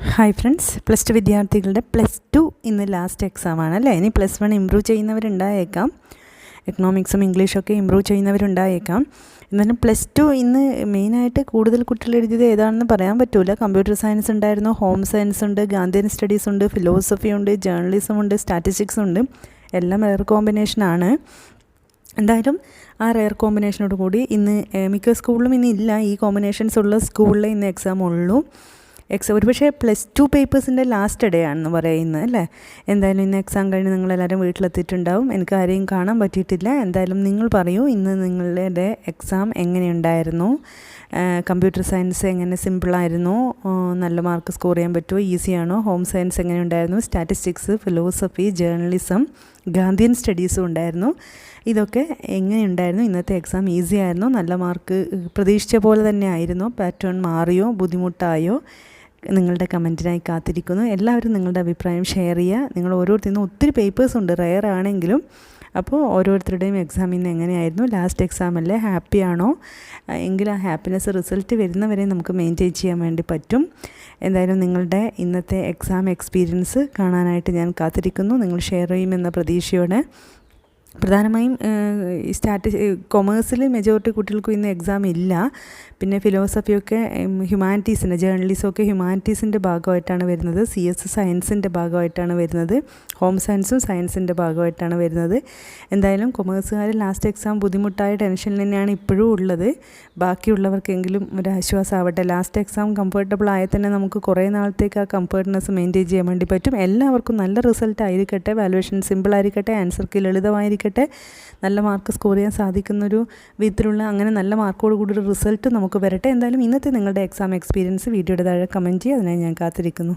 Hi friends, plus two വിദ്യാർത്ഥികളുടെ plus two ഇന്ന് last എക്സാമാണ് അല്ലേ. ഇനി പ്ലസ് വൺ ഇമ്പ്രൂവ് ചെയ്യുന്നവരുണ്ടായേക്കാം, എക്കണോമിക്സും ഇംഗ്ലീഷൊക്കെ ഇമ്പ്രൂവ് ചെയ്യുന്നവരുണ്ടായേക്കാം. എന്നാലും പ്ലസ് ടു ഇന്ന് മെയിനായിട്ട് കൂടുതൽ കുട്ടികൾ എഴുതിയത് ഏതാണെന്ന് പറയാൻ പറ്റില്ല. കമ്പ്യൂട്ടർ സയൻസ് ഉണ്ടായിരുന്നു, ഹോം സയൻസ് ഉണ്ട്, ഗാന്ധിയൻ സ്റ്റഡീസ് ഉണ്ട്, ഫിലോസഫി ഉണ്ട്, ജേർണലിസം ഉണ്ട്, സ്റ്റാറ്റിസ്റ്റിക്സ് ഉണ്ട്. എല്ലാം റെയർ കോമ്പിനേഷനാണ്. എന്തായാലും ആ റെയർ കോമ്പിനേഷനോട് കൂടി ഇന്ന് മിക്ക സ്കൂളിലും ഇന്ന് ഇല്ല. ഈ കോമ്പിനേഷൻസ് ഉള്ള സ്കൂളിൽ ഇന്ന് എക്സാം ഉള്ളൂ. ഒരുപക്ഷെ പ്ലസ് ടു പേപ്പേഴ്സിൻ്റെ ലാസ്റ്റ് ഡേ ആണെന്ന് പറയുന്നത് അല്ലേ. എന്തായാലും ഇന്ന് എക്സാം കഴിഞ്ഞ് നിങ്ങളെല്ലാവരും വീട്ടിലെത്തിയിട്ടുണ്ടാവും. എനിക്ക് ആരെയും കാണാൻ പറ്റിയിട്ടില്ല. എന്തായാലും നിങ്ങൾ പറയൂ, ഇന്ന് നിങ്ങളുടെ എക്സാം എങ്ങനെയുണ്ടായിരുന്നു? കമ്പ്യൂട്ടർ സയൻസ് എങ്ങനെ സിമ്പിളായിരുന്നു? നല്ല മാർക്ക് സ്കോർ ചെയ്യാൻ പറ്റുമോ? ഈസിയാണോ? ഹോം സയൻസ് എങ്ങനെയുണ്ടായിരുന്നു? സ്റ്റാറ്റിസ്റ്റിക്സ്, ഫിലോസഫി, ജേർണലിസം, ഗാന്ധിയൻ സ്റ്റഡീസും ഉണ്ടായിരുന്നു. ഇതൊക്കെ എങ്ങനെയുണ്ടായിരുന്നു? ഇന്നത്തെ എക്സാം ഈസി ആയിരുന്നോ? നല്ല മാർക്ക് പ്രതീക്ഷിച്ച പോലെ തന്നെ ആയിരുന്നോ? പാറ്റേൺ മാറിയോ? ബുദ്ധിമുട്ടായോ? നിങ്ങളുടെ കമൻറ്റിനായി കാത്തിരിക്കുന്നു. എല്ലാവരും നിങ്ങളുടെ അഭിപ്രായം ഷെയർ ചെയ്യുക. നിങ്ങൾ ഓരോരുത്തരും ഒത്തിരി പേപ്പേഴ്സ് ഉണ്ട്, റെയർ ആണെങ്കിലും. അപ്പോൾ ഓരോരുത്തരുടെയും എക്സാം ഇന്ന് എങ്ങനെയായിരുന്നു? ലാസ്റ്റ് എക്സാം അല്ലേ, ഹാപ്പി ആണോ? എങ്കിൽ ആ ഹാപ്പിനെസ് റിസൾട്ട് വരുന്നവരെ നമുക്ക് മെയിൻറ്റെയിൻ ചെയ്യാൻ വേണ്ടി പറ്റും. എന്തായാലും നിങ്ങളുടെ ഇന്നത്തെ എക്സാം എക്സ്പീരിയൻസ് കാണാനായിട്ട് ഞാൻ കാത്തിരിക്കുന്നു. നിങ്ങൾ ഷെയർ ചെയ്യുമെന്ന പ്രതീക്ഷയോടെ. പ്രധാനമായും കൊമേഴ്സിൽ മെജോറിറ്റി കുട്ടികൾക്കും ഇന്ന് എക്സാം ഇല്ല. പിന്നെ ഫിലോസഫിയൊക്കെ ഹ്യൂമാനിറ്റീസിൻ്റെ, ജേർണലിസമൊക്കെ ഹ്യൂമാനിറ്റീസിൻ്റെ ഭാഗമായിട്ടാണ് വരുന്നത്. CS സയൻസിൻ്റെ ഭാഗമായിട്ടാണ് വരുന്നത്. ഹോം സയൻസും സയൻസിൻ്റെ ഭാഗമായിട്ടാണ് വരുന്നത്. എന്തായാലും കൊമേഴ്സുകാർ ലാസ്റ്റ് എക്സാം ബുദ്ധിമുട്ടായ ടെൻഷനിൽ തന്നെയാണ് ഇപ്പോഴും ഉള്ളത്. ബാക്കിയുള്ളവർക്കെങ്കിലും ഒരു ആശ്വാസമാവട്ടെ. ലാസ്റ്റ് എക്സാം കംഫർട്ടബിൾ ആയാൽ തന്നെ നമുക്ക് കുറേ നാളത്തേക്ക് ആ കംഫർട്ട്നെസ് മെയിൻറ്റെയിൻ ചെയ്യാൻ വേണ്ടി പറ്റും. എല്ലാവർക്കും നല്ല റിസൾട്ട് ആയിരിക്കട്ടെ, വാല്യുവേഷൻ സിമ്പിളായിരിക്കട്ടെ, ആൻസർക്ക് ലളിതമായിരിക്കട്ടെ, നല്ല മാർക്ക് സ്കോർ ചെയ്യാൻ സാധിക്കുന്നൊരു വിധത്തിലുള്ള അങ്ങനെ നല്ല മാർക്കോട് കൂടി ഒരു റിസൾട്ട് നമുക്ക് വരട്ടെ. എന്തായാലും ഇന്നത്തെ നിങ്ങളുടെ എക്സാം എക്സ്പീരിയൻസ് വീഡിയോയുടെ താഴെ കമൻറ്റ് ചെയ്യുക. അതിനായി ഞാൻ കാത്തിരിക്കുന്നു.